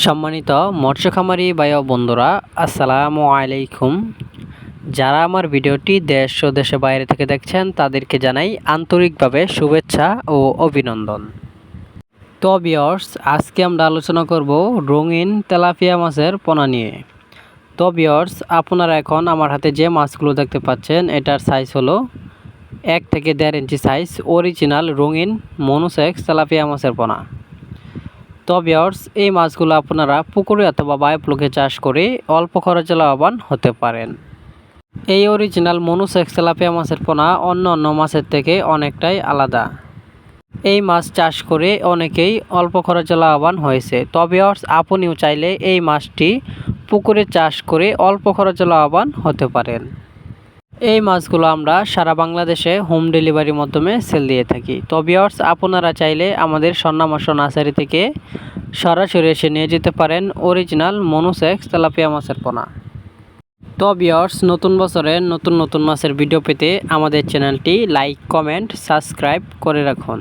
সম্মানিত মৎস্য খামারি ভাই ও বন্ধুরা, আসসালামু আলাইকুম। যারা আমার ভিডিওটি দেশ ও দেশের বাইরে থেকে দেখছেন তাদেরকে জানাই আন্তরিকভাবে শুভেচ্ছা ও অভিনন্দন। তো ভিউয়ার্স, আজকে আমরা আলোচনা করব রঙিন তেলাপিয়া মাছের পোনা নিয়ে। তো ভিউয়ার্স, আপনারা এখন আমার হাতে যে মাছগুলো দেখতে পাচ্ছেন এটার সাইজ হলো 1 থেকে 1.5 ইঞ্চি সাইজ অরিজিনাল রঙিন মনোসেক্স তেলাপিয়া মাছের পোনা। তো ভিউয়ার্স, এই মাছগুলো আপনারা পুকুরে অথবা বায়োফ্লোকে চাষ করে অল্প খরচে লাভবান হতে পারেন। এই অরিজিনাল মনোসেক্স তেলাপিয়া মাছের পোনা অন্য মাছের থেকে অনেকটাই আলাদা। এই মাছ চাষ করে অনেকেই অল্প খরচে লাভবান হয়েছে। তো ভিউয়ার্স, আপনিও চাইলে এই মাছটি পুকুরে চাষ করে অল্প খরচে লাভবান হতে পারেন। এই মাছগুলো আমরা সারা বাংলাদেশে হোম ডেলিভারির মাধ্যমে সেল দিয়ে থাকি। তো ভিউয়ার্স, আপনারা চাইলে আমাদের স্বর্ণা মৎস্য নার্সারি থেকে সরাসরি এসে নিয়ে যেতে পারেন অরিজিনাল মনোসেক্স তেলাপিয়া মাছের পোনা। তো ভিউয়ার্স, নতুন বছরে নতুন মাছের ভিডিও পেতে আমাদের চ্যানেলটি লাইক, কমেন্ট, সাবস্ক্রাইব করে রাখুন।